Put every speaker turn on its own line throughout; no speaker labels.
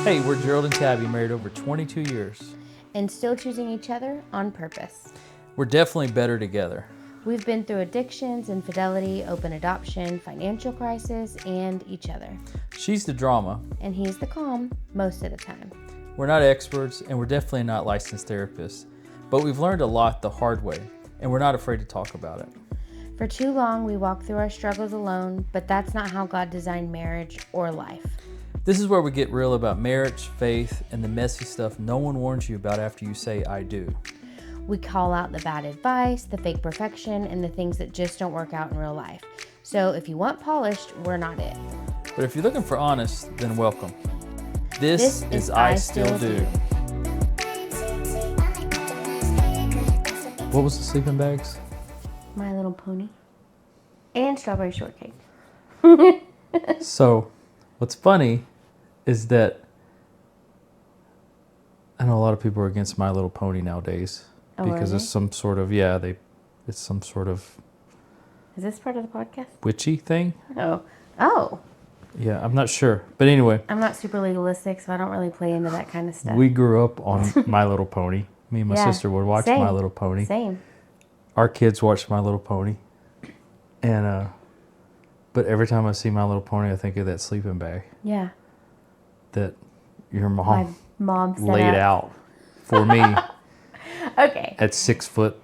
Hey, we're Gerald and Tabby, married over 22 years.
And still choosing each other on purpose.
We're definitely better together.
We've been through addictions, infidelity, open adoption, financial crisis, and each other.
She's the drama.
And he's the calm most of the time.
We're not experts, and we're definitely not licensed therapists. But we've learned a lot the hard way, and we're not afraid to talk about it.
For too long, we walked through our struggles alone, but that's not how God designed marriage or life.
This is where we get real about marriage, faith, and the messy stuff no one warns you about after you say, I do.
We call out the bad advice, the fake perfection, and the things that just don't work out in real life. So if you want polished, we're not it.
But if you're looking for honest, then welcome. This is I Still Do. What was the sleeping bags?
My Little Pony. And strawberry shortcake.
So, what's funny is that I know a lot of people are against My Little Pony nowadays because it's some sort of, it's some sort of
Is this part of the podcast?
witchy thing.
Oh.
Yeah, I'm not sure. But anyway,
I'm not super legalistic, so I don't really play into that kind of stuff.
we grew up on My Little Pony. Me and my sister would watch My Little Pony.
Same.
Our kids watched My Little Pony. And, but every time I see My Little Pony, I think of that sleeping bag.
Yeah.
That your
My mom set
laid
up.
out for me
Okay.
at 6'1".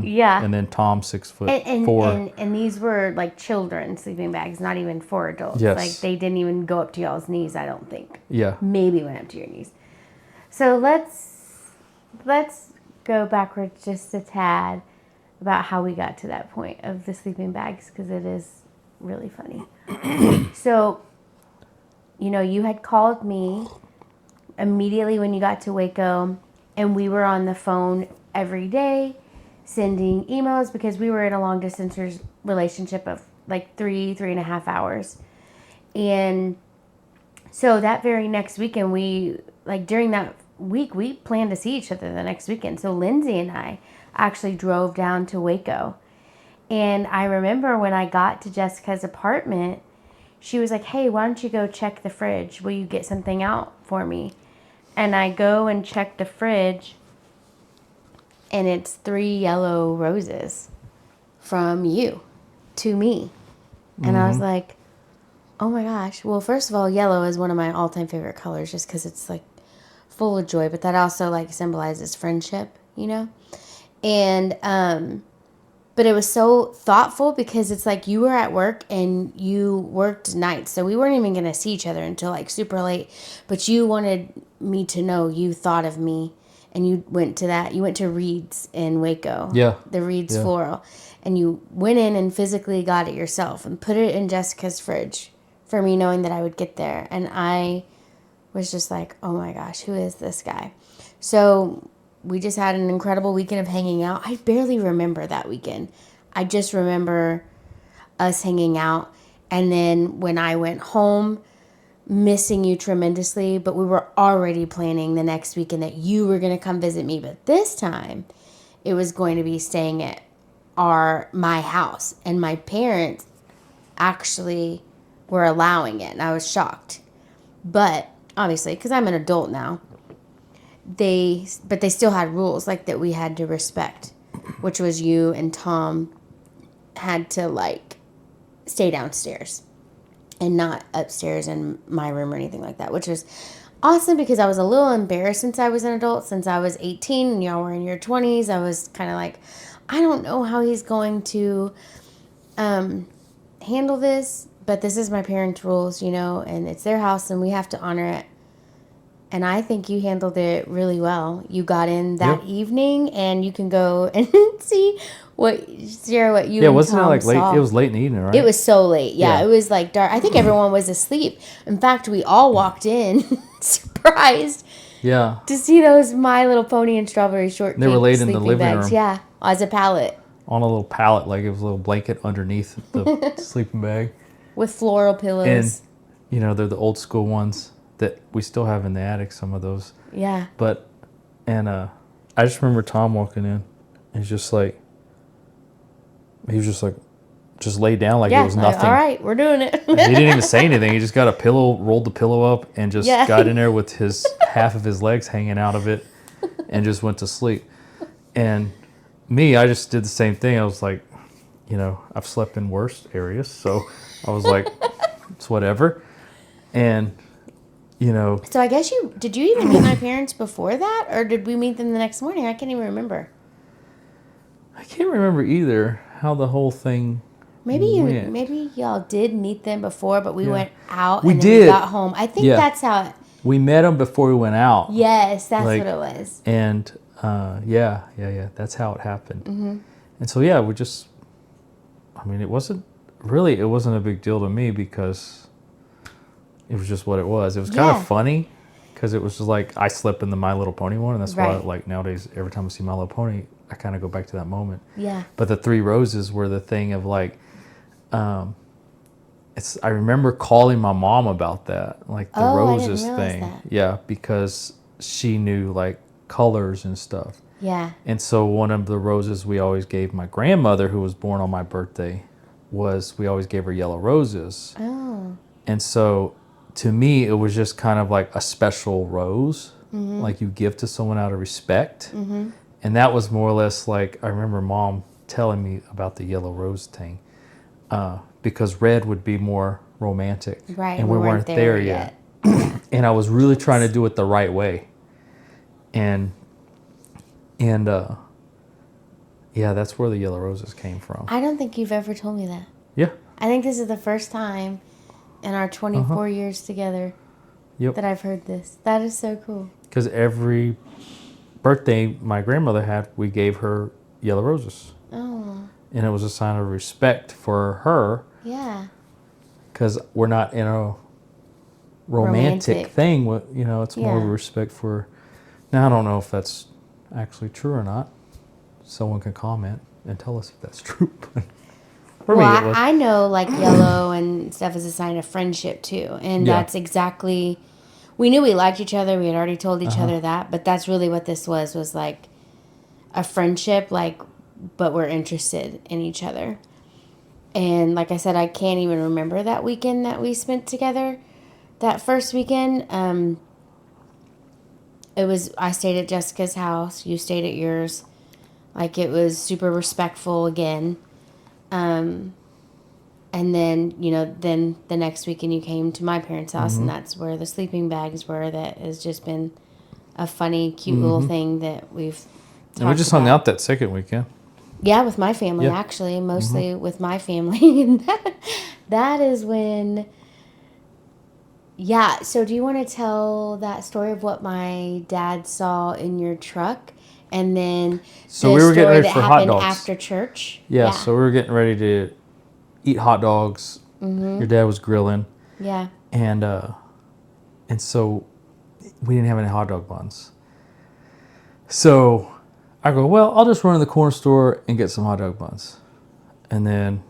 Yeah.
And then Tom 6'4".
And these were like children sleeping bags, not even for adults.
Yes.
Like they didn't even go up to y'all's knees, I don't think.
Yeah.
Maybe went up to your knees. So let's go backwards just a tad about how we got to that point of the sleeping bags, because it is really funny. So, you had called me immediately when you got to Waco, and we were on the phone every day sending emails because we were in a long distance relationship of like 3.5 hours. And so that very next weekend, during that week, we planned to see each other the next weekend. So Lindsay and I actually drove down to Waco. And I remember when I got to Jessica's apartment, she was like, hey, why don't you go check the fridge? Will you get something out for me? And I go and check the fridge, and it's 3 yellow roses from you to me. And I was like, oh my gosh. Well, first of all, yellow is one of my all-time favorite colors just because it's like full of joy, but that also like symbolizes friendship, And, but it was so thoughtful because it's like you were at work and you worked nights. So we weren't even going to see each other until like super late. But you wanted me to know you thought of me. And you went to Reed's in Waco.
Yeah.
The Reed's Floral. And you went in and physically got it yourself and put it in Jessica's fridge for me, knowing that I would get there. And I was just like, oh my gosh, who is this guy? So we just had an incredible weekend of hanging out. I barely remember that weekend. I just remember us hanging out. And then when I went home, missing you tremendously, but we were already planning the next weekend that you were going to come visit me. But this time, it was going to be staying at my house. And my parents actually were allowing it. And I was shocked. But obviously, because I'm an adult now, they still had rules like that we had to respect, which was you and Tom had to like stay downstairs and not upstairs in my room or anything like that, which was awesome because I was a little embarrassed since I was an adult. Since I was 18 and y'all were in your 20s, I was kind of like, I don't know how he's going to handle this, but this is my parents' rules, and it's their house and we have to honor it. And I think you handled it really well. You got in that evening, and you can go and share what you and
wasn't
Tom
it like late?
saw.
It was late in the evening, right?
It was so late. Yeah, it was like dark. I think everyone was asleep. In fact, we all walked in surprised to see those My Little Pony and strawberry shortcake.
They were laid in the living
bags.
room.
Yeah, as a pallet.
On a little pallet, like it was a little blanket underneath the sleeping bag.
With floral pillows.
And, they're the old school ones that we still have in the attic, some of those.
Yeah.
But, I just remember Tom walking in. And he was just like, just laid down like it
Yeah,
was
like,
nothing.
all right, we're doing it.
He didn't even say anything. He just got a pillow, rolled the pillow up, and just
Yeah.
got in there with his half of his legs hanging out of it, and just went to sleep. And me, I just did the same thing. I was like, you know, I've slept in worse areas, so I was like, it's whatever. And you know,
So I guess did you even meet my parents before that, or did we meet them the next morning? I can't even remember.
I can't remember either how the whole thing went.
Maybe y'all did meet them before, but we
Yeah.
went out
We
and then
did.
we got home. I think
Yeah.
that's how it.
We met him before we went out.
Yes, that's
Like,
what it was.
And yeah, that's how it happened.
Mm-hmm.
And so yeah, we just, I mean, it wasn't a big deal to me because it was just what it was. It was kind of funny because it was just like I slept in the My Little Pony one, and that's why like nowadays every time I see My Little Pony, I kind of go back to that moment.
Yeah.
But the three roses were the thing of like, I remember calling my mom about that, like the roses
I didn't realize
thing.
that.
Yeah, because she knew like colors and stuff.
Yeah.
And so one of the roses we always gave my grandmother, who was born on my birthday, we always gave her yellow roses.
Oh.
And so to me, it was just kind of like a special rose, like you give to someone out of respect.
Mm-hmm.
And that was more or less like, I remember Mom telling me about the yellow rose thing, because red would be more romantic.
Right.
And we weren't there yet. And I was really trying to do it the right way. And yeah, that's where the yellow roses came from.
I don't think you've ever told me that.
Yeah.
I think this is the first time in our 24 years together that I've heard this. That is so cool.
Because every birthday my grandmother had, we gave her yellow roses.
Oh.
And it was a sign of respect for her.
Yeah.
Because we're not in a romantic thing. You know, it's more of a respect for... Now, I don't know if that's actually true or not. Someone can comment and tell us if that's true. For me, it was.
I know like yellow and stuff is a sign of friendship too. And that's exactly... We knew we liked each other. We had already told each other that. But that's really what this was like a friendship, like, but we're interested in each other. And like I said, I can't even remember that weekend that we spent together. That first weekend, I stayed at Jessica's house. You stayed at yours. Like, it was super respectful again. And then, you know, then the next weekend you came to my parents' house, and that's where the sleeping bags were. That has just been a funny, cute little thing that we've talked
And we just hung out that second weekend.
Yeah, with my family, actually. Mostly with my family. And that is when... Yeah, so do you want to tell that story of what my dad saw in your truck? And then
So we were getting ready for hot dogs.
After church?
Yeah, so we were getting ready to eat hot dogs. Your dad was grilling.
Yeah.
And so we didn't have any hot dog buns. So I go, well, I'll just run to the corner store and get some hot dog buns. And then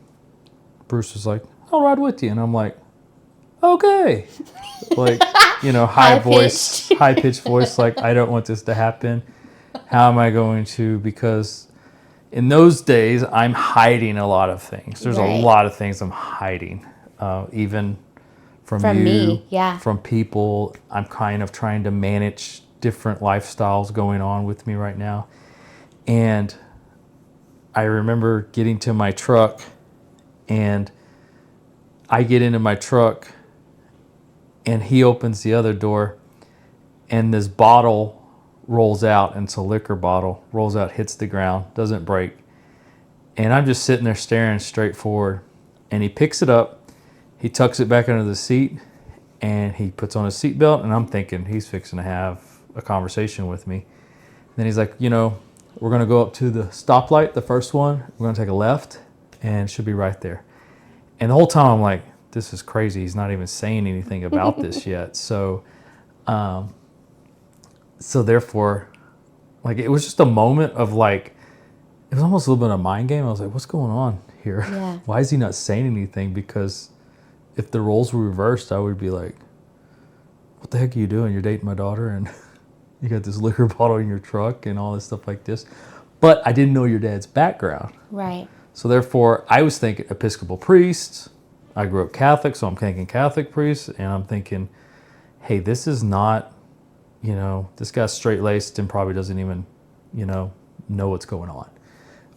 Bruce was like, I'll ride with you. And I'm like, okay. Like, you know, high-pitched voice, like, I don't want this to happen. How am I going to? Because in those days, I'm hiding a lot of things. There's a lot of things I'm hiding, even from you,
me,
from people. I'm kind of trying to manage different lifestyles going on with me right now. And I remember getting to my truck, and I get into my truck, and he opens the other door, and this bottle rolls out, and it's a liquor bottle, rolls out, hits the ground, doesn't break. And I'm just sitting there staring straight forward, and he picks it up, he tucks it back under the seat, and he puts on his seatbelt, and I'm thinking he's fixing to have a conversation with me. Then he's like, you know, we're going to go up to the stoplight, the first one, we're going to take a left, and it should be right there. And the whole time I'm like, this is crazy. He's not even saying anything about this yet. So therefore, like, it was just a moment of like, it was almost a little bit of a mind game. I was like, what's going on here?
Yeah.
Why is he not saying anything? Because if the roles were reversed, I would be like, what the heck are you doing? You're dating my daughter and you got this liquor bottle in your truck and all this stuff like this. But I didn't know your dad's background.
Right.
So therefore, I was thinking Episcopal priests. I grew up Catholic, so I'm thinking Catholic priests, and I'm thinking, hey, this is not, this guy's straight-laced and probably doesn't even, know what's going on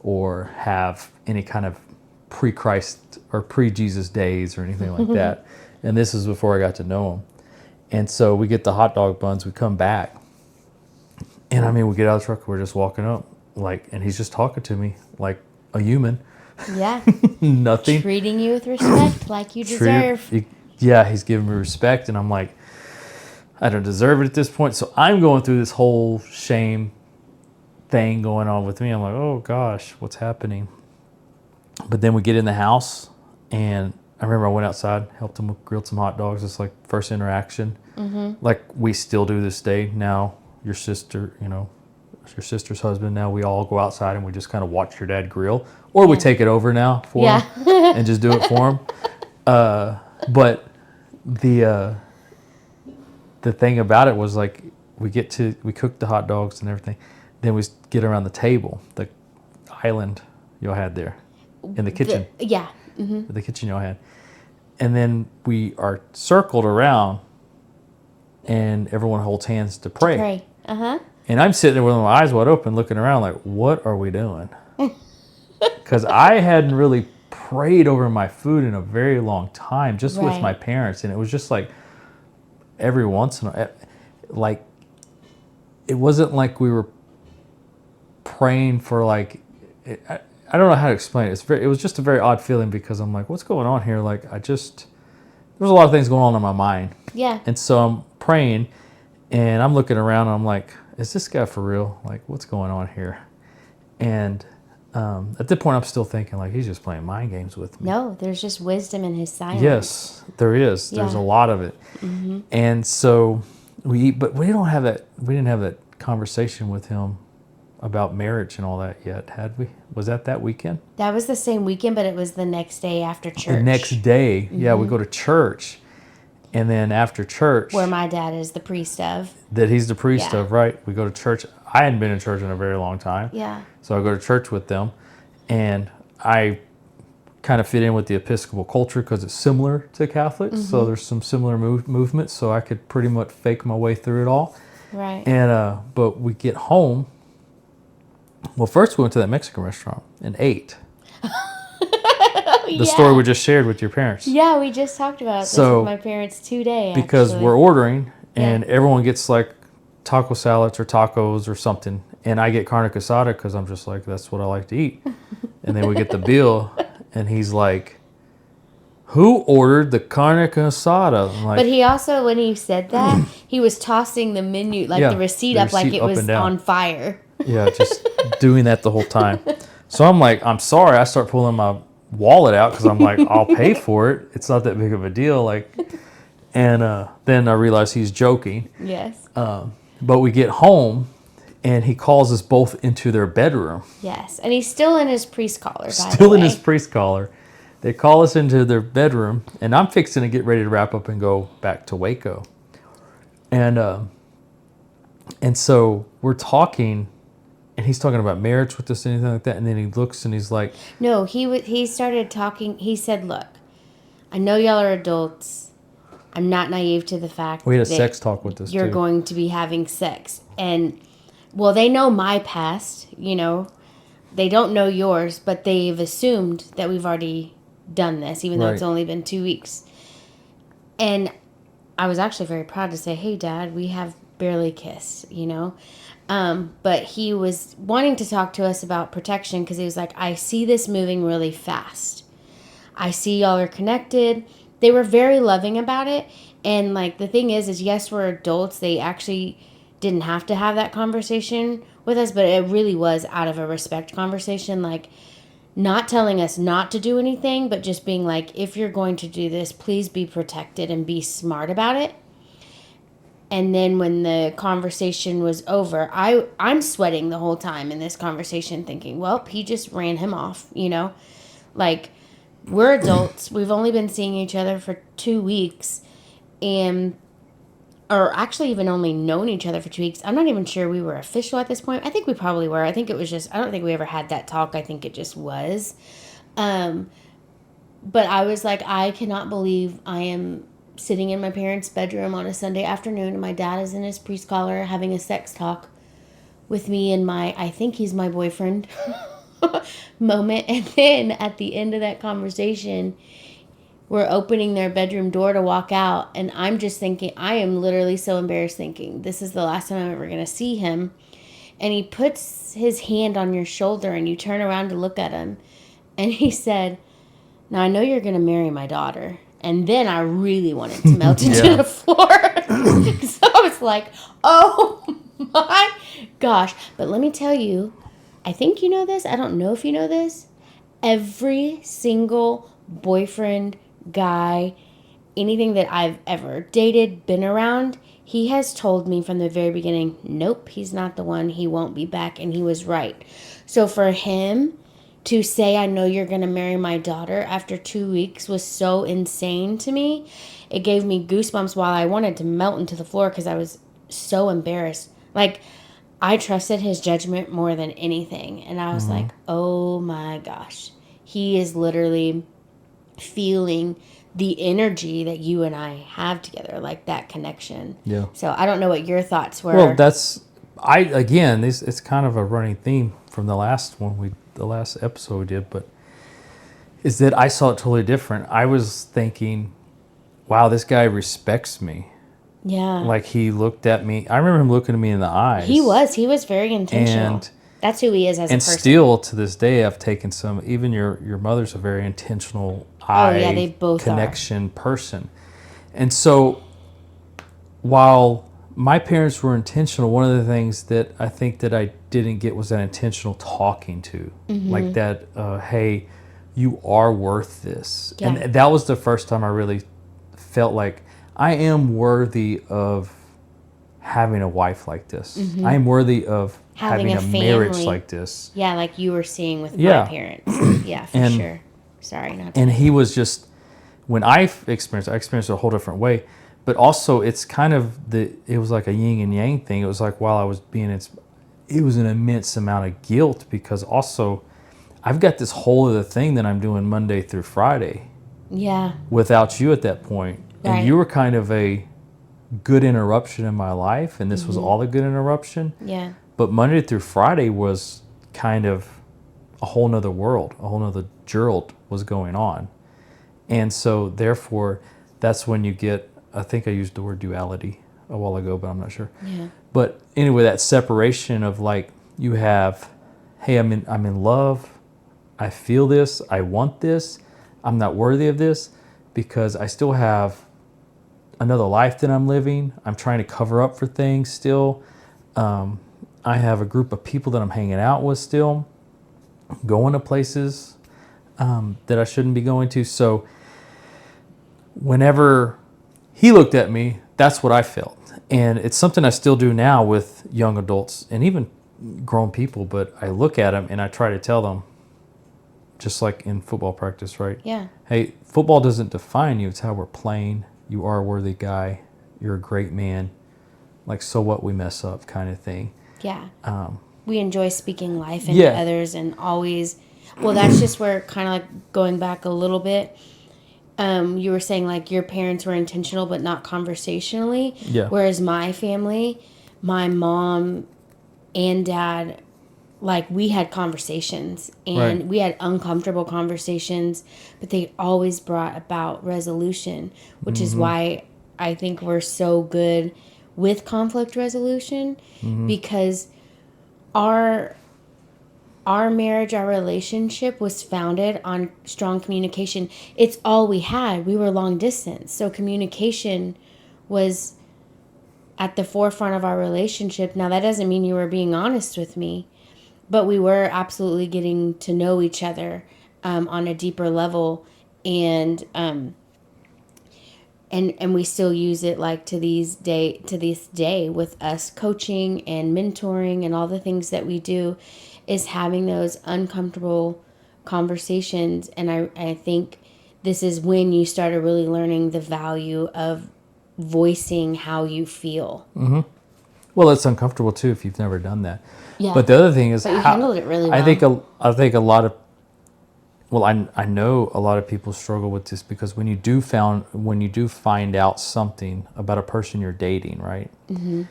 or have any kind of pre-Christ or pre-Jesus days or anything like that. And this is before I got to know him. And so we get the hot dog buns, we come back, and I mean, we get out of the truck, we're just walking up, and he's just talking to me like a human.
Yeah.
Nothing.
Treating you with respect like you deserve.
He's giving me respect, and I'm like, I don't deserve it at this point. So I'm going through this whole shame thing going on with me. I'm like, oh gosh, what's happening? But then we get in the house, and I remember I went outside, helped him grill some hot dogs. It's like first interaction. Mm-hmm. Like we still do this day now. Your sister, your sister's husband. Now we all go outside and we just kind of watch your dad grill, or we take it over now for him and just do it for him. But the thing about it was like we cooked the hot dogs and everything. Then we get around the table, the island y'all had there in the kitchen. The kitchen y'all had. And then we are circled around and everyone holds hands to pray. And I'm sitting there with my eyes wide open looking around like, what are we doing? Because I hadn't really prayed over my food in a very long time, just with my parents. And it was just like every once in a while, like it wasn't like we were praying for like, I don't know how to explain it. It was just a very odd feeling because I'm like, what's going on here? Like there's a lot of things going on in my mind. Yeah. And so I'm praying and I'm looking around and I'm like, is this guy for real? Like what's going on here? And at that point I'm still thinking like he's just playing mind games with me.
No, there's just wisdom in his silence.
Yes, there is. Yeah. There's a lot of it. Mm-hmm. And so but we didn't have that conversation with him about marriage and all that yet, had we? Was that weekend?
That was the same weekend, but it was the next day after church.
The next day, yeah, we go to church, and then after church,
where my dad is the priest of.
That he's the priest of, right? We go to church. I hadn't been in church in a very long time.
Yeah.
So I go to church with them, and I kind of fit in with the Episcopal culture because it's similar to Catholics. Mm-hmm. So there's some similar movements, so I could pretty much fake my way through it all.
Right.
And but we get home. Well, first we went to that Mexican restaurant and ate. The story we just shared with your parents.
Yeah, we just talked about this with my parents today.
Because we're ordering and everyone gets like taco salads or tacos or something. And I get carne asada because I'm just like, that's what I like to eat. And then we get the bill and he's like, who ordered the carne asada? Like,
but he also, when he said that, he was tossing the menu, like the receipt up like it was on fire.
Yeah, just doing that the whole time. So I'm like, I'm sorry. I start pulling my wallet out because I'm like, I'll pay for it. It's not that big of a deal. Like, and then I realize he's joking.
Yes.
But we get home, and he calls us both into their bedroom.
Yes, and he's still in his priest collar.
Still in his priest collar. They call us into their bedroom, and I'm fixing to get ready to wrap up and go back to Waco. And so we're talking. And he's talking about marriage with us and anything like that. And then he looks and he's like...
No, he started talking. He said, look, I know y'all are adults. I'm not naive to the fact
we had a sex talk with us,
you're going to be having sex. And, well, they know my past, They don't know yours, but they've assumed that we've already done this, even though it's only been 2 weeks. And I was actually very proud to say, hey, Dad, we have barely kissed, But he was wanting to talk to us about protection because he was like, I see this moving really fast. I see y'all are connected. They were very loving about it. And like the thing is yes, we're adults. They actually didn't have to have that conversation with us, but it really was out of a respect conversation. Like not telling us not to do anything, but just being like, if you're going to do this, please be protected and be smart about it. And then when the conversation was over, I'm sweating the whole time in this conversation thinking, well, he just ran him off, Like, we're adults. We've only been seeing each other for 2 weeks. Or actually even only known each other for 2 weeks. I'm not even sure we were official at this point. I think we probably were. I think it was just, I don't think we ever had that talk. I think it just was. But I was like, I cannot believe I am sitting in my parents' bedroom on a Sunday afternoon and my dad is in his priest collar having a sex talk with me and I think he's my boyfriend moment. And then at the end of that conversation, we're opening their bedroom door to walk out. And I'm just thinking, I am literally so embarrassed thinking, this is the last time I'm ever going to see him. And he puts his hand on your shoulder and you turn around to look at him. And he said, now I know you're going to marry my daughter. And then I really wanted to melt into the floor. So I was like, oh my gosh. But let me tell you, I think you know this. I don't know if you know this. Every single boyfriend, guy, anything that I've ever dated, been around, he has told me from the very beginning, nope, he's not the one. He won't be back. And he was right. So for him to say, I know you're going to marry my daughter after 2 weeks was so insane to me. It gave me goosebumps while I wanted to melt into the floor because I was so embarrassed. Like, I trusted his judgment more than anything. And I was like, oh my gosh. He is literally feeling the energy that you and I have together, like that connection.
Yeah.
So I don't know what your thoughts were.
Well, it's kind of a running theme from the last episode we did, but is that I saw it totally different. I was thinking, wow, this guy respects me.
Yeah.
Like he looked at me. I remember him looking at me in the eyes.
He was very intentional. And that's who he is as a person.
And still to this day, I've taken even your mother's a very intentional
they both
connection person. And so while my parents were intentional, one of the things that I think that I didn't get was that intentional talking to. Like that, hey, you are worth this. Yeah. And that was the first time I really felt like I am worthy of having a wife like this. I am worthy of having a marriage like this.
Yeah, like you were seeing with my parents. Yeah, for sure. Sorry, not to.
And he was just, when I experienced it a whole different way. But also, it's kind of it was like a yin and yang thing. It was like while I was it was an immense amount of guilt because also I've got this whole other thing that I'm doing Monday through Friday.
Yeah.
Without you at that point.
Right.
And you were kind of a good interruption in my life, and this was all a good interruption.
Yeah.
But Monday through Friday was kind of a whole nother world, a whole nother Gerald was going on. And so therefore, that's when you get, I think I used the word duality a while ago, but I'm not sure.
Yeah.
But anyway, that separation of like, you have, hey, I'm in love, I feel this, I want this, I'm not worthy of this because I still have another life that I'm living. I'm trying to cover up for things still. I have a group of people that I'm hanging out with still, going to places that I shouldn't be going to. So whenever he looked at me, that's what I felt. And it's something I still do now with young adults and even grown people, but I look at them and I try to tell them, just like in football practice, right?
Yeah.
Hey, football doesn't define you. It's how we're playing. You are a worthy guy. You're a great man. Like, so what, we mess up kind of thing.
Yeah. We enjoy speaking life into others and always, well, that's just where kind of like going back a little bit. You were saying like your parents were intentional but not conversationally.
Yeah.
Whereas my family, my mom and dad, like we had conversations and we had uncomfortable conversations, but they always brought about resolution, which is why I think we're so good with conflict resolution because our marriage, our relationship was founded on strong communication. It's all we had. We were long distance. So communication was at the forefront of our relationship. Now, that doesn't mean you were being honest with me, but we were absolutely getting to know each other on a deeper level. And we still use it like to this day with us coaching and mentoring and all the things that we do is having those uncomfortable conversations. And I think this is when you started really learning the value of voicing how you feel.
Mm-hmm. Well, it's uncomfortable too if you've never done that.
Yeah.
But the other thing is,
but you handled it really well.
I think a lot of well, I know a lot of people struggle with this because when you do find out something about a person you're dating, right?
Mm-hmm.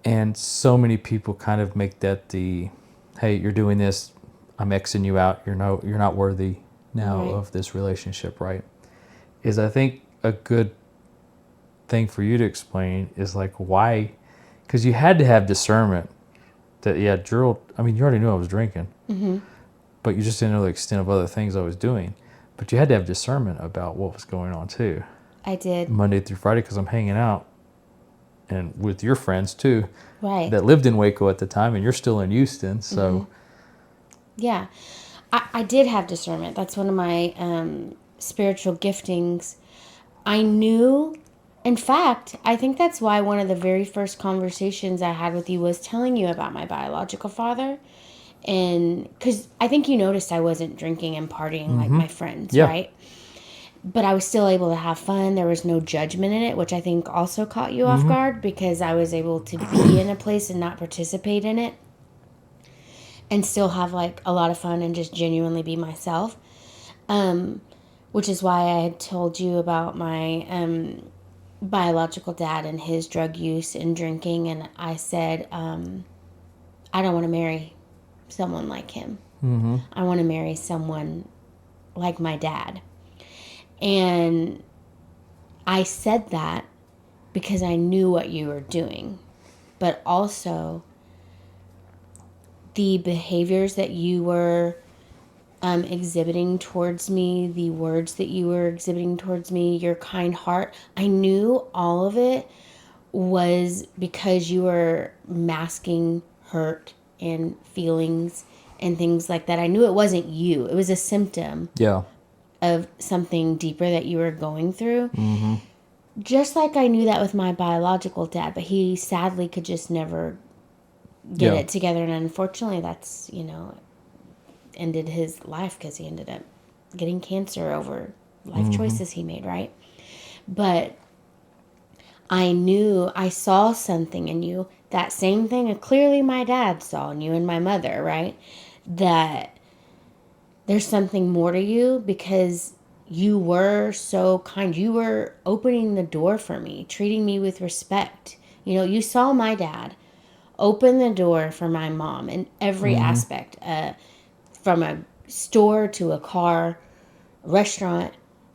And so many people kind of make that hey, you're doing this, I'm Xing you out. You're not worthy now
Right.
of this relationship, right? Is I think a good thing for you to explain is like why, because you had to have discernment that Gerald. I mean, you already knew I was drinking,
Mm-hmm.
but you just didn't know the extent of other things I was doing. But you had to have discernment about what was going on too,
I did.
Monday through Friday, because I'm hanging out and with your friends too,
Right.
that lived in Waco at the time, and you're still in Houston, so.
Yeah. I did have discernment. That's one of my spiritual giftings. I knew, in fact, I think that's why one of the very first conversations I had with you was telling you about my biological father. And because I think you noticed I wasn't drinking and partying like my friends,
Yeah.
right? But I was still able to have fun. There was no judgment in it, which I think also caught you off guard because I was able to be in a place and not participate in it and still have like a lot of fun and just genuinely be myself. Which is why I had told you about my biological dad and his drug use and drinking. And I said, I don't want to marry someone like him.
Mm-hmm.
I want to marry someone like my dad. And I said that because I knew what you were doing, but also the behaviors that you were exhibiting towards me, the words that you were exhibiting towards me, your kind heart. I knew all of it was because you were masking hurt and feelings and things like that. I knew it wasn't you. It was a symptom
Yeah.
of something deeper that you were going through.
Mm-hmm.
Just like I knew that with my biological dad, but he sadly could just never get it together. And unfortunately, that's, ended his life because he ended up getting cancer over life choices he made, right? But I knew I saw something in you, that same thing that clearly my dad saw in you and my mother, right? That there's something more to you because you were so kind. You were opening the door for me, treating me with respect. You saw my dad open the door for my mom in every aspect, from a store to a car, restaurant,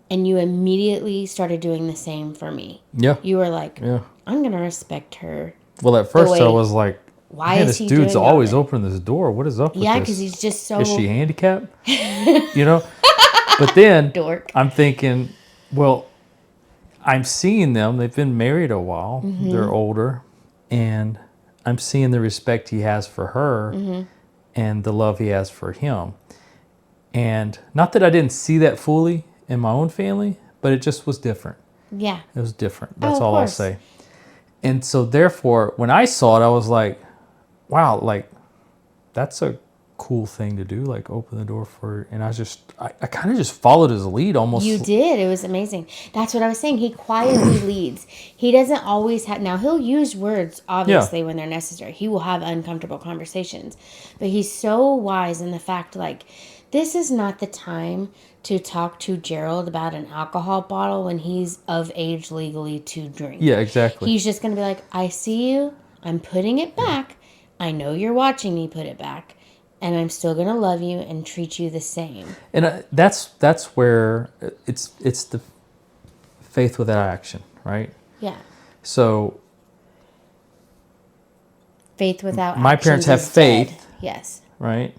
and you immediately started doing the same for me.
Yeah.
You were like,
Yeah.
I'm going to respect her.
Well, at first I
way-
was like,
Why
man,
is
this
he
dude's
doing all
always
this?
opening this door. What is up with this?
Yeah, because he's just so
Is she handicapped? But then
dork.
I'm thinking, well, I'm seeing them. They've been married a while. They're older. And I'm seeing the respect he has for her and the love he has for him. And not that I didn't see that fully in my own family, but it just was different.
Yeah.
It was different. That's
of
all I'll
course.
say. And so therefore, when I saw it, I was like, wow, like that's a cool thing to do, like open the door for, and I kind of just followed his lead almost.
You did. It was amazing. That's what I was saying. He quietly leads. He doesn't always have, now he'll use words, obviously, when they're necessary. He will have uncomfortable conversations. But he's so wise in the fact, like, this is not the time to talk to Gerald about an alcohol bottle when he's of age legally to drink.
Yeah, exactly.
He's just going to be like, I see you. I'm putting it back. I know you're watching me put it back. And I'm still going to love you and treat you the same.
And that's where it's the faith without action, right?
Yeah.
So
Faith without
my
actions
parents have
is
faith.
dead. Yes.
Right?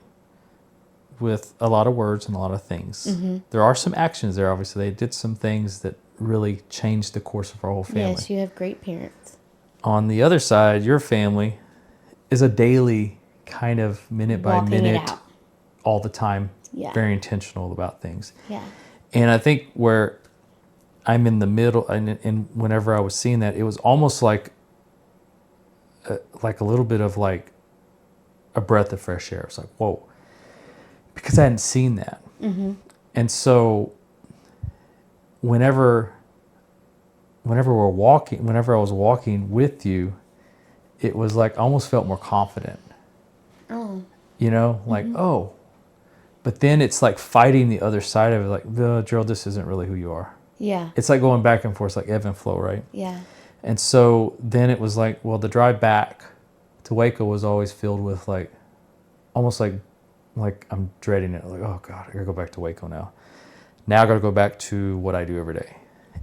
With a lot of words and a lot of things. There are some actions there, obviously. They did some things that really changed the course of our whole family.
Yes, you have great parents.
On the other side, your family is a daily kind of minute by
Walking it
minute,
out.
all the time,
Yeah.
very intentional about things.
Yeah.
And I think where I'm in the middle, and whenever I was seeing that, it was almost like a little bit of like a breath of fresh air. It's like, whoa, because I hadn't seen that. And so whenever I was walking with you, it was like I almost felt more confident.
Oh.
Like, oh. But then it's like fighting the other side of it, like, Gerald, this isn't really who you are.
Yeah.
It's like going back and forth, like ebb and flow, right?
Yeah.
And so then it was like, well, the drive back to Waco was always filled with like, almost like I'm dreading it. Like, oh God, I gotta go back to Waco now. Now I gotta go back to what I do every day.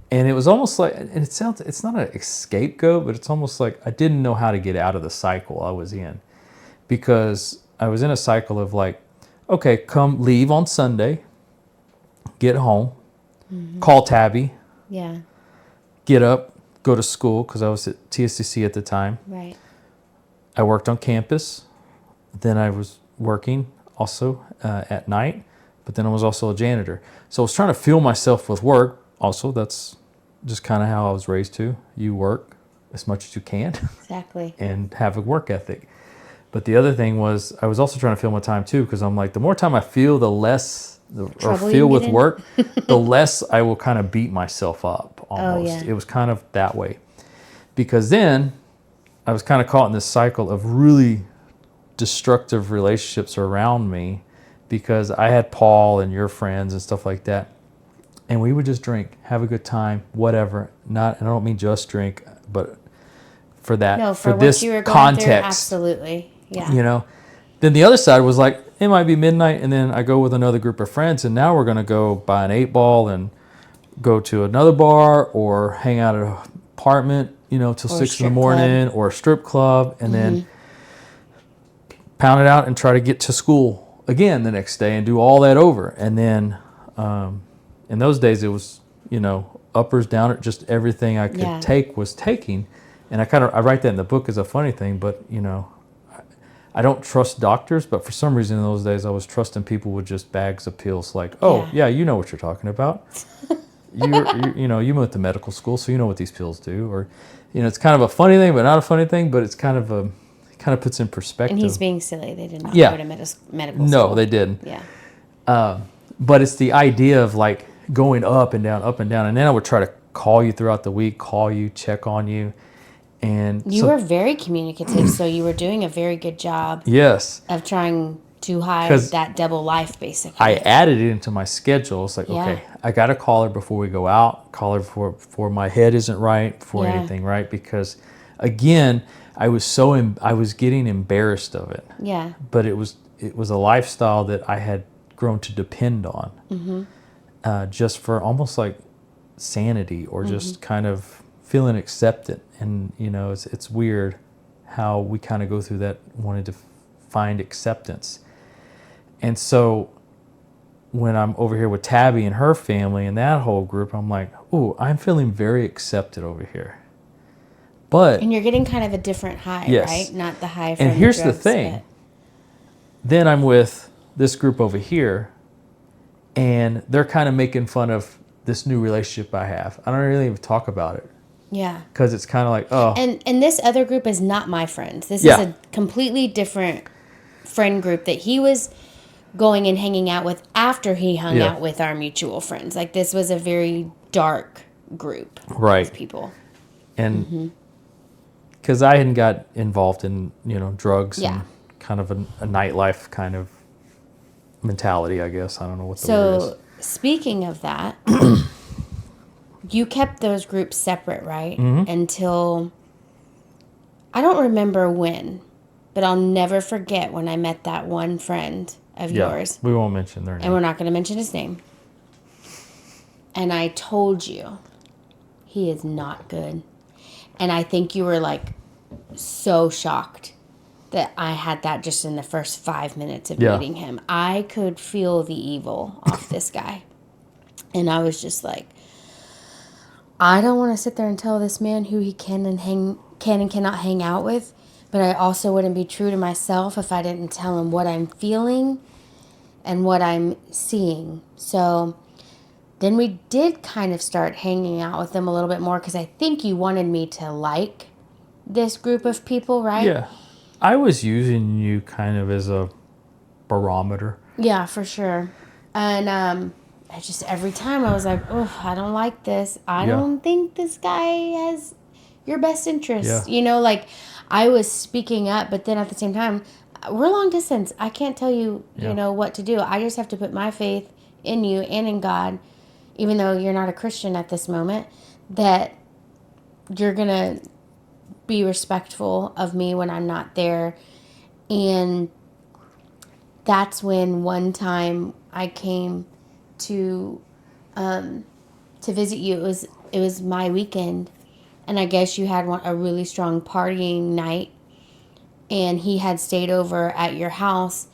And it was almost like, and it's not an scapegoat, but it's almost like I didn't know how to get out of the cycle I was in, because I was in a cycle of like, okay, leave on Sunday, get home, call Tabby,
Yeah.
get up, go to school, because I was at TSCC at the time.
Right.
I worked on campus. Then I was working also at night, but then I was also a janitor. So I was trying to fill myself with work. Also, that's just kind of how I was raised to. You work as much as you can.
Exactly.
And have a work ethic. But the other thing was I was also trying to fill my time too, because I'm like, the more time I feel, or feel with work, the less I will kind of beat myself up almost.
Oh, yeah.
It was kind of that way. Because then I was kind of caught in this cycle of really destructive relationships around me, because I had Paul and your friends and stuff like that. And we would just drink, have a good time, whatever. And I don't mean just drink, but for that,
No, for
this
what you were going
context,
through, absolutely. Yeah.
you know. Then the other side was like, it might be midnight, and then I go with another group of friends, and now we're going to go buy an 8-ball and go to another bar or hang out at an apartment, till
Or
6 in the
strip
morning, or a strip club, and then pound it out and try to get to school again the next day and do all that over. And then in those days, it was, uppers, downers, just everything I could take was taking. And I write that in the book as a funny thing, but, I don't trust doctors, but for some reason in those days I was trusting people with just bags of pills. Like, oh yeah, you know what you're talking about. You went to medical school, so you know what these pills do. Or, it's kind of a funny thing, but not a funny thing. But it's kind of puts in perspective.
And he's being silly. They did not go to medical school.
No, they didn't.
Yeah.
But it's the idea of like going up and down, and then I would try to call you throughout the week, check on you. And
you were very communicative, so you were doing a very good job.
Yes.
Of trying to hide that double life, basically.
I added it into my schedule. It's like, okay, I got to call her before we go out, call her before my head isn't right, before anything, right? Because, again, I was getting embarrassed of it.
Yeah.
But it was a lifestyle that I had grown to depend on, just for almost like sanity, or just kind of feeling accepted. And it's weird how we kind of go through that, wanting to find acceptance. And so when I'm over here with Tabby and her family and that whole group, I'm like, ooh, I'm feeling very accepted over here. And
you're getting kind of a different high, right? Not the high from
and here's
drugs,
the thing. Then I'm with this group over here, and they're kind of making fun of this new relationship I have. I don't really even talk about it.
Yeah.
Because it's kind of like, oh.
And this other group is not my friends. This is a completely different friend group that he was going and hanging out with after he hung out with our mutual friends. Like, this was a very dark group of people.
And because I hadn't got involved in, drugs and kind of a nightlife kind of mentality, I guess. I don't know what the word is.
So, speaking of that... You kept those groups separate, right? Until, I don't remember when, but I'll never forget when I met that one friend of yours.
We won't mention their name.
And we're not going to mention his name. And I told you, he is not good. And I think you were like so shocked that I had that just in the first 5 minutes of meeting him. I could feel the evil off this guy. And I was just like, I don't want to sit there and tell this man who he can and cannot hang out with, but I also wouldn't be true to myself if I didn't tell him what I'm feeling and what I'm seeing. So then we did kind of start hanging out with them a little bit more, because I think you wanted me to like this group of people, right?
Yeah. I was using you kind of as a barometer.
Yeah, for sure. And I just, every time I was like, oh, I don't like this. I don't think this guy has your best interest.
Yeah.
Like, I was speaking up, but then at the same time, we're long distance. I can't tell you,
Yeah.
you know, what to do. I just have to put my faith in you and in God, even though you're not a Christian at this moment, that you're going to be respectful of me when I'm not there. And that's when one time I came to visit you. It was my weekend, and I guess you had a really strong partying night, and he had stayed over at your house,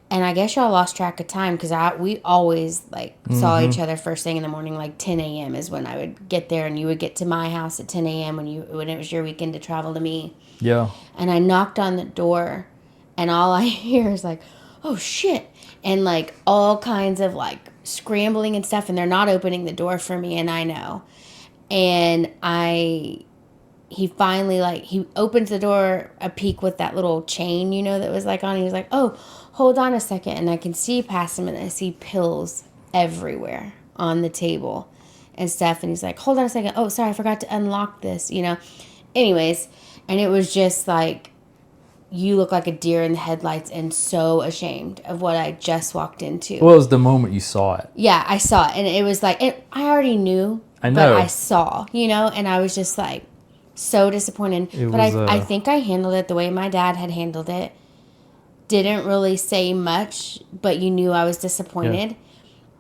and I guess y'all lost track of time because we always like saw each other first thing in the morning, like 10 a.m. is when I would get there, and you would get to my house at 10 a.m. when it was your weekend to travel to me.
Yeah.
And I knocked on the door, and all I hear is like, oh shit, and like all kinds of like scrambling and stuff, and they're not opening the door for me, and I know. And he finally like, he opens the door a peek with that little chain, you know, that was like on. He was like, oh, hold on a second. And I can see past him, and I see pills everywhere on the table and stuff. And he's like, hold on a second. Oh, sorry, I forgot to unlock this, you know. Anyways, and it was just like, you look like a deer in the headlights and so ashamed of what I just walked into.
Well, it was the moment you saw it.
Yeah, I saw it. And it was like, I already knew.
I know.
But I saw, you know, and I was just like so disappointed. I think I handled it the way my dad had handled it. Didn't really say much, but you knew I was disappointed. Yeah.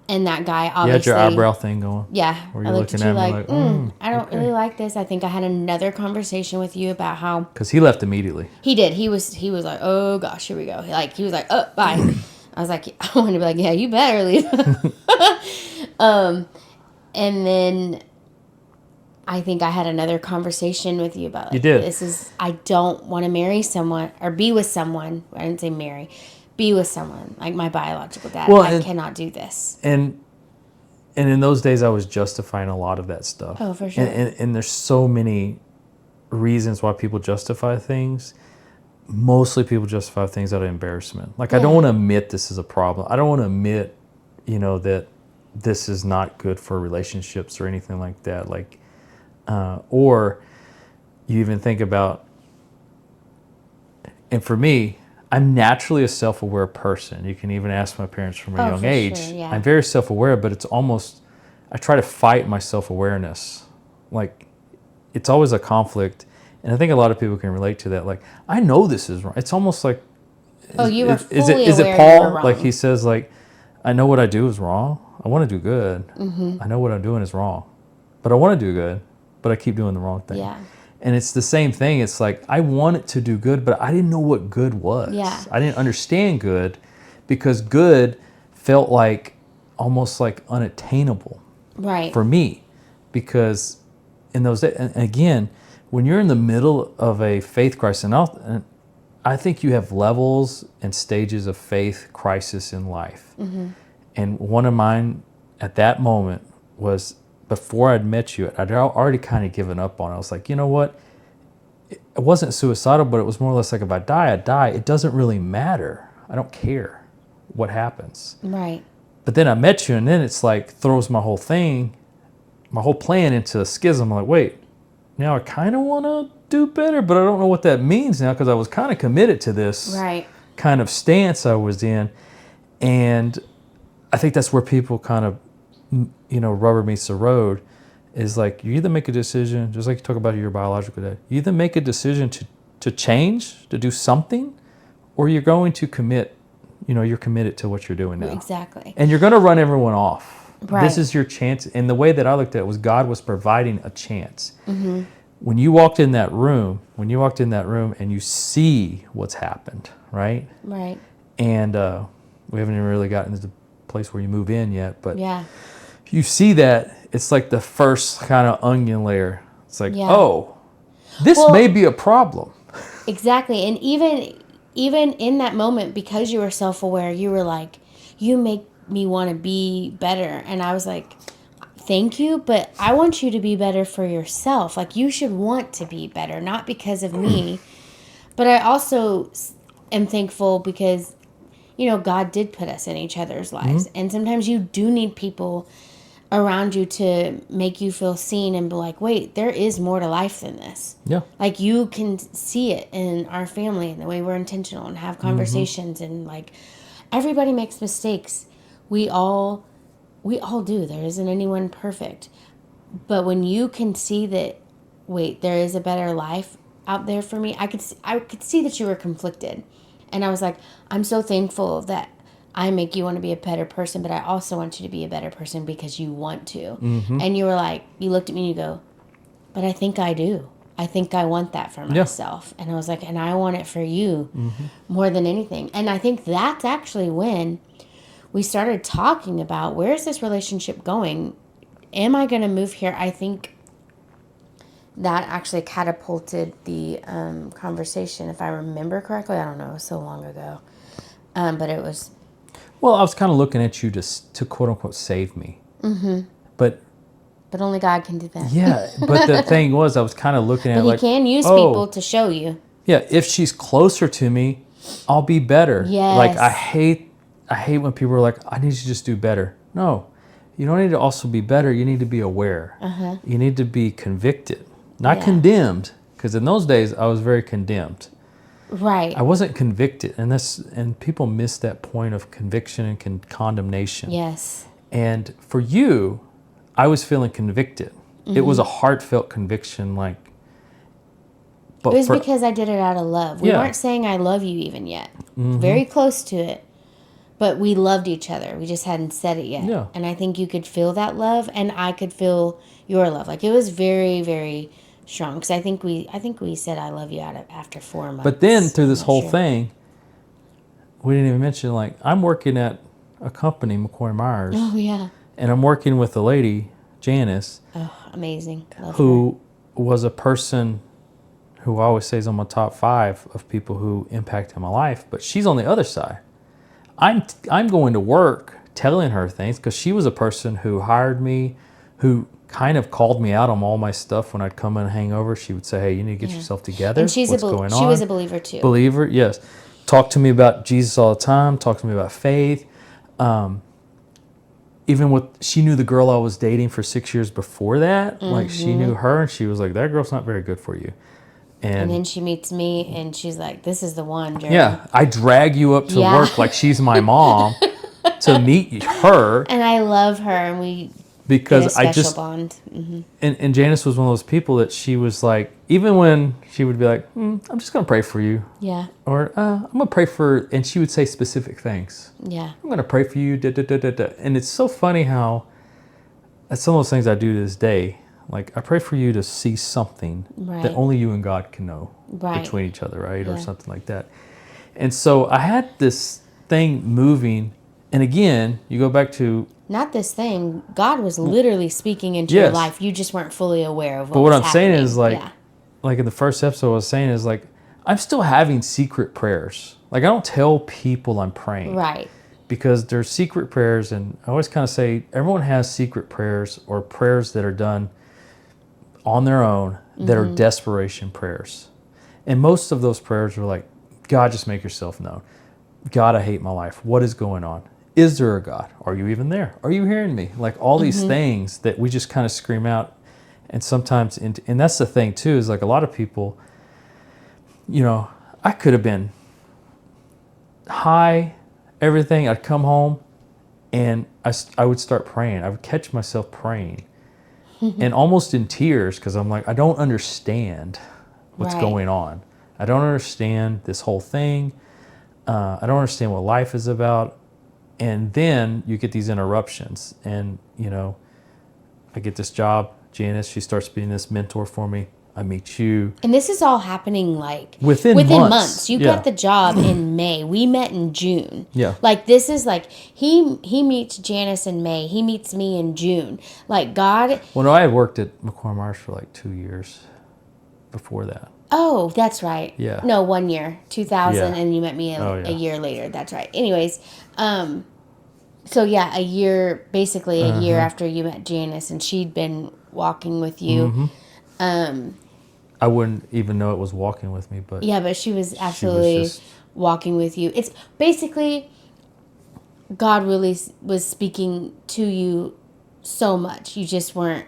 And that guy obviously...
You had your eyebrow thing going.
Yeah.
I looked at you like,
I don't really like this. I think I had another conversation with you about how...
Because he left immediately.
He did. He was like, oh gosh, here we go. Like, he was like, oh, bye. I was like, I wanted to be like, yeah, you better leave. And then I think I had another conversation with you about, like,
you did.
I don't want to marry someone or be with someone. I didn't say marry. Be with someone like my biological dad. Well, I cannot do this.
And in those days, I was justifying a lot of that stuff.
Oh, for sure.
And there's so many reasons why people justify things. Mostly people justify things out of embarrassment. Like, I don't want to admit this is a problem. I don't want to admit, you know, that this is not good for relationships or anything like that. Like, or you even think about, and for me, I'm naturally a self-aware person. You can even ask my parents from a young age.
Sure, yeah.
I'm very self-aware, but it's almost, I try to fight my self-awareness. Like, it's always a conflict. And I think a lot of people can relate to that. Like, I know this is wrong. It's almost like, is it Paul? Like, he says, like, I know what I do is wrong. I want to do good. Mm-hmm. I know what I'm doing is wrong. But I want to do good, but I keep doing the wrong thing.
Yeah.
And it's the same thing. It's like, I wanted to do good, but I didn't know what good was.
Yeah.
I didn't understand good because good felt like almost like unattainable.
Right.
For me. Because in those days, and again, when you're in the middle of a faith crisis, and I think you have levels and stages of faith crisis in life. Mm-hmm. And one of mine at that moment was, before I'd met you, I'd already kind of given up on it. I was like, you know what? It wasn't suicidal, but it was more or less like, if I die, I die. It doesn't really matter. I don't care what happens.
Right.
But then I met you, and then it's like, throws my whole plan into a schism. I'm like, wait, now I kind of want to do better, but I don't know what that means now, because I was kind of committed to this kind of stance I was in. And I think that's where people kind of, you know, rubber meets the road, is like, you either make a decision, just like you talk about your biological dad, you either make a decision to change, to do something, or you're going to commit, you know, you're committed to what you're doing now.
Exactly.
And you're going to run everyone off.
Right.
This is your chance. And the way that I looked at it was, God was providing a chance.
Mm-hmm.
When you walked in that room and you see what's happened, right?
Right.
And we haven't even really gotten to the place where you move in yet, but you see that, it's like the first kind of onion layer. It's like, oh, this may be a problem.
Exactly. And even in that moment, because you were self-aware, you were like, you make me want to be better. And I was like, thank you, but I want you to be better for yourself. Like, you should want to be better, not because of me. But I also am thankful because, you know, God did put us in each other's lives. Mm-hmm. And sometimes you do need people around you to make you feel seen and be like, wait, there is more to life than this.
Yeah.
Like, you can see it in our family and the way we're intentional and have conversations, and like, everybody makes mistakes. We all do. There isn't anyone perfect. But when you can see that, wait, there is a better life out there for me. I could see that you were conflicted. And I was like, I'm so thankful that I make you want to be a better person, but I also want you to be a better person because you want to. And you were like, you looked at me and you go, but I think I do. I think I want that for myself. And I was like, and I want it for you more than anything. And I think that's actually when we started talking about, where is this relationship going? Am I going to move here? I think that actually catapulted the conversation, if I remember correctly. I don't know, it was so long ago. But it was...
Well, I was kind of looking at you to quote unquote save me. But
only God can do that.
yeah, but the thing was, I was kind of looking at it
But
like,
he can use people to show you.
Yeah, if she's closer to me, I'll be better.
Yes.
Like, I hate when people are like, I need you to just do better. No, you don't need to also be better. You need to be aware. You need to be convicted, not condemned. Because in those days, I was very condemned.
Right.
I wasn't convicted, and people miss that point of conviction and condemnation.
Yes.
And for you, I was feeling convicted. It was a heartfelt conviction, like.
But it was because I did it out of love. We weren't saying I love you even yet. Very close to it. But we loved each other. We just hadn't said it yet.
Yeah.
And I think you could feel that love, and I could feel your love. Like, it was very, very strong. Because I think we said I love you after 4 months.
But then through this whole thing, we didn't even mention, like, I'm working at a company, McCoy Myers.
Oh, yeah.
And I'm working with a lady, Janice.
Oh, amazing. Love
who was a person who I always say is on my top 5 of people who impacted my life. But she's on the other side. I'm going to work telling her things because she was a person who hired me, who kind of called me out on all my stuff when I'd come in and hang over. She would say, hey, you need to get yourself together.
And
What's going on?
She was a believer too.
Believer, yes. Talk to me about Jesus all the time. Talk to me about faith. Even she knew the girl I was dating for 6 years before that. Like, she knew her, and she was like, that girl's not very good for you.
And then she meets me, and she's like, this is the one, Gerald.
Yeah, I drag you up to work like she's my mom to meet her.
And I love her, and we
because
get a special bond.
And Janice was one of those people that she was like, even when she would be like, I'm just going to pray for you.
Yeah.
Or I'm going to pray for, and she would say specific things.
Yeah.
I'm going to pray for you. Da, da, da, da, da. And it's so funny how that's some of those things I do to this day. Like, I pray for you to see something that only you and God can know between each other, right? Or something like that. And so I had this thing moving. And again, you go back to...
Not this thing. God was literally speaking into your life. You just weren't fully aware of what was happening.
But what I'm saying is, like in the first episode, I was saying is, like, I'm still having secret prayers. Like, I don't tell people I'm praying.
Right.
Because there's secret prayers. And I always kind of say, everyone has secret prayers or prayers that are done on their own that are desperation prayers. And most of those prayers are like, God, just make yourself known. God, I hate my life. What is going on? Is there a God? Are you even there? Are you hearing me? Like, all these things that we just kind of scream out. And sometimes, and that's the thing too, is like a lot of people, you know, I could have been high, everything. I'd come home and I would start praying. I would catch myself praying. And almost in tears, because I'm like, I don't understand what's going on. I don't understand this whole thing. I don't understand what life is about. And then you get these interruptions. And, you know, I get this job. Janice, she starts being this mentor for me. I meet you.
And this is all happening like
within months.
You got the job in May. We met in June.
Yeah.
Like, this is like he meets Janice in May. He meets me in June. Like, God.
Well, no, I had worked at McCoy Myers for like 2 years before that.
Oh, that's right.
Yeah.
No, 1 year, 2000, and you met me a year later. That's right. Anyways, so yeah, a year after you met Janice, and she'd been walking with you.
I wouldn't even know it was walking with me, but...
Yeah, but she was absolutely walking with you. It's basically, God really was speaking to you so much. You just weren't.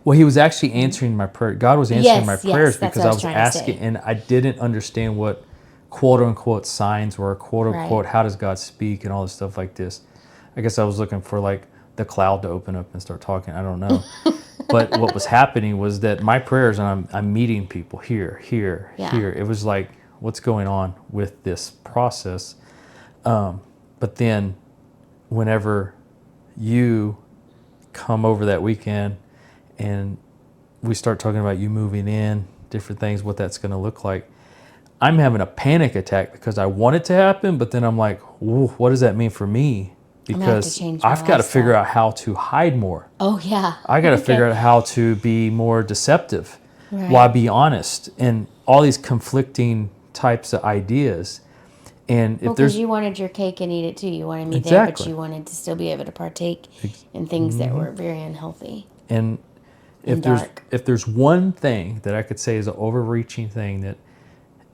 Well, he was actually answering my prayer. God was answering my prayers
that's
because
what
I
I was
was
trying to
asking,
say.
and I didn't understand what quote unquote signs were, quote unquote,
Right.
how does God speak and all this stuff like this. I guess I was looking for like the cloud to open up and start talking. I don't know. But what was happening was that my prayers, and I'm meeting people here, here,
Yeah.
here. It was like, what's going on with this process? But then whenever you come over that weekend and we start talking about you moving in, different things, what that's going to look like, I'm having a panic attack because I want it to happen, but then I'm like, ooh, what does that mean for me?
I'm gonna have to
Because
change my
I've got to figure
lifestyle.
out how to hide more.
Oh yeah.
I got to
Okay.
figure out how to be more deceptive
Right.
while be honest, and all these conflicting types of ideas. And if
Because
there's
you wanted your cake and eat it too. You wanted me there, but
exactly,
you wanted to still be able to partake in things that were very unhealthy
and
and dark.
if there's one thing that I could say is an overreaching thing that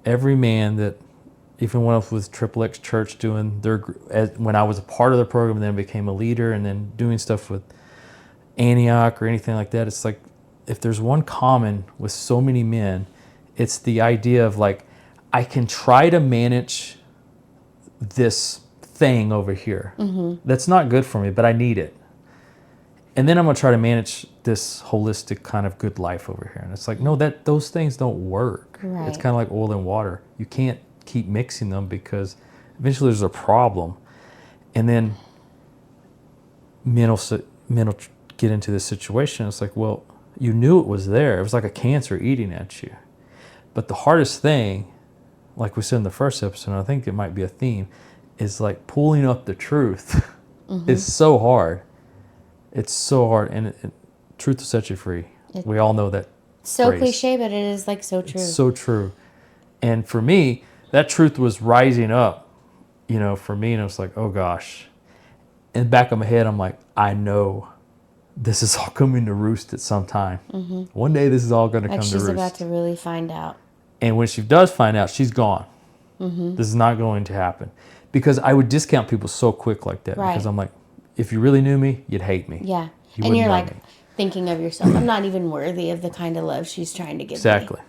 every man that, even when I was with Triple X Church doing when I was a part of the program and then became a leader and then doing stuff with Antioch or anything like that, it's like, if there's one common with so many men, it's the idea of like, I can try to manage this thing over here that's not good for me, but I need it. And then I'm going to try to manage this holistic kind of good life over here. And it's like, no, those things don't work.
Right.
It's kind of like oil and water. You can't keep mixing them because eventually there's a problem. And then men will get into this situation. It's like, well, you knew it was there. It was like a cancer eating at you. But the hardest thing, like we said in the first episode, and I think it might be a theme, is like pulling up the truth. It's so hard. It's so hard, and truth will set you free. We all know that.
So
phrase.
cliche, but it is like so true.
It's so true. And for me, that truth was rising up, for me, and it was like, oh gosh. In the back of my head, I'm like, I know this is all coming to roost at some time. One day this is all going to come to roost.
She's about to really find out.
And when she does find out, she's gone. This is not going to happen. Because I would discount people so quick like that.
Right.
Because I'm like, if you really knew me, you'd hate me.
Yeah.
You
And you're
wouldn't
like
know me.
thinking of yourself, I'm not even worthy of the kind of love she's trying to give
Exactly.
me.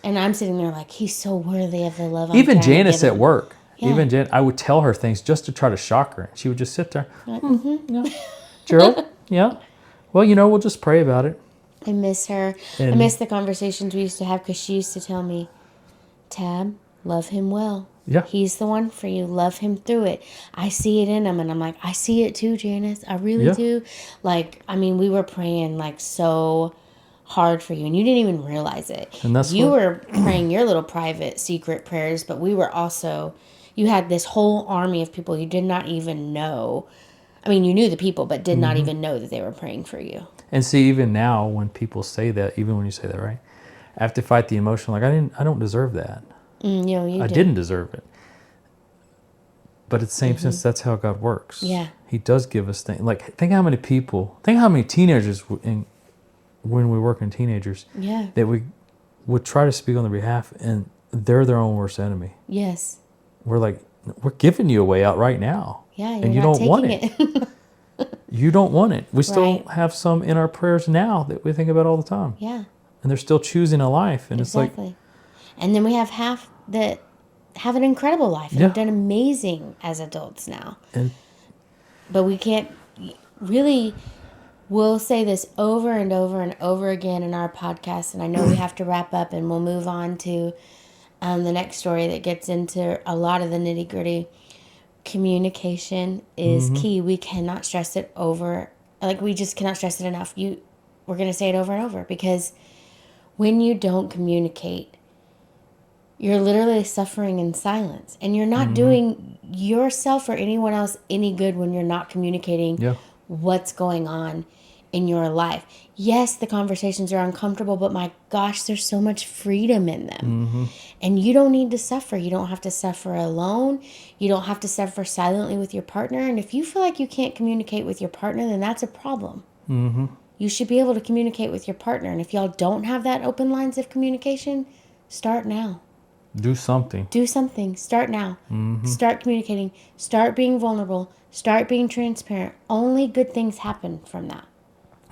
And I'm sitting there like, he's so worthy of the love I'm
Even
trying to
Janice
give
at
him.
work.
Yeah.
Even Jan, I would tell her things just to try to shock her. She would just sit there. Yeah. Gerald? Yeah. Well, we'll just pray about it.
I miss her. I
And-
miss the conversations we used to have because she used to tell me, Tab, love him well.
Yeah.
He's the one for you. Love him through it. I see it in him. And I'm like, I see it too, Janice. I really
Yeah.
do. Like, I mean, we were praying like so hard for you and you didn't even realize it.
And that's
you
what-
were praying your little private secret prayers, but we were also, you had this whole army of people you did not even know. I mean, you knew the people, but did not even know that they were praying for you.
And see, even now when people say that, even when you say that, right? I have to fight the emotion. Like, I don't deserve that.
You
I
did.
didn't deserve it. But at the same sense, that's how God works.
Yeah.
He does give us things. Like, think how many teenagers, when we work in teenagers,
Yeah.
that we would try to speak on their behalf, and they're their own worst enemy.
Yes.
We're like, we're giving you a way out right now.
Yeah.
and you
not
don't want
taking
it. You don't want it. We still
Right.
have some in our prayers now that we think about all the time.
Yeah.
And they're still choosing a life. And
Exactly. And then we have half that have an incredible life and
Yeah.
have done amazing as adults now.
And
But we can't really, we'll say this over and over and over again in our podcast. And I know we have to wrap up and we'll move on to the next story that gets into a lot of the nitty gritty. Communication is key. We cannot stress it over. Like, we just cannot stress it enough. We're going to say it over and over because when you don't communicate, you're literally suffering in silence, and you're not doing yourself or anyone else any good when you're not communicating
Yeah.
what's going on in your life. Yes, the conversations are uncomfortable, but my gosh, there's so much freedom in them. And you don't need to suffer. You don't have to suffer alone. You don't have to suffer silently with your partner. And if you feel like you can't communicate with your partner, then that's a problem. You should be able to communicate with your partner. And if y'all don't have that open lines of communication, start now.
do something.
Do something. Start now. Start communicating. Start being vulnerable. Start being transparent. Only good things happen from that.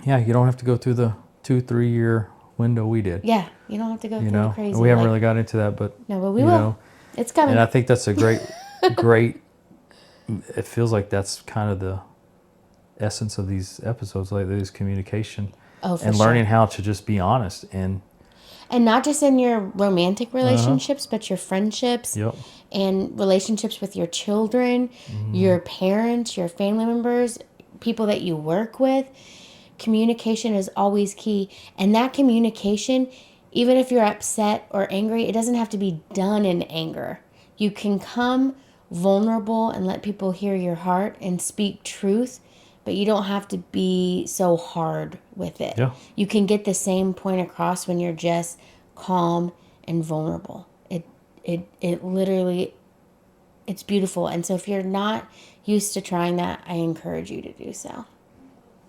Yeah, you don't have to go through the 2-3 year window we did.
Yeah, you don't have to go
You
through
know,
crazy.
we haven't really got into that, but
No, but we
you
will.
know,
It's coming.
and I think that's a great. It feels like that's kind of the essence of these episodes, like this communication
for
and
sure.
learning how to just be honest and
not just in your romantic relationships, but your friendships
yep.
and relationships with your children, your parents, your family members, people that you work with. Communication is always key. And that communication, even if you're upset or angry, it doesn't have to be done in anger. You can come vulnerable and let people hear your heart and speak truth, but you don't have to be so hard with it.
Yeah.
You can get the same point across when you're just calm and vulnerable. It literally, it's beautiful. And so if you're not used to trying that, I encourage you to do so.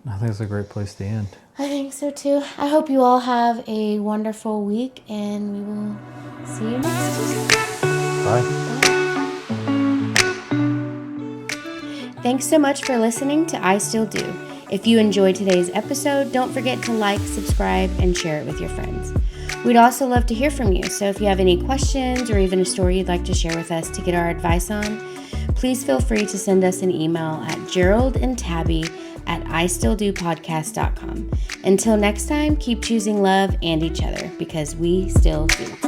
I think it's a great place to end.
I think so too. I hope you all have a wonderful week, and we will see you next Tuesday.
Bye.
Thanks so much for listening to I Still Do. If you enjoyed today's episode, don't forget to like, subscribe, and share it with your friends. We'd also love to hear from you, so if you have any questions or even a story you'd like to share with us to get our advice on, please feel free to send us an email at geraldandtabby@istilldopodcast.com. Until next time, keep choosing love and each other, because we still do.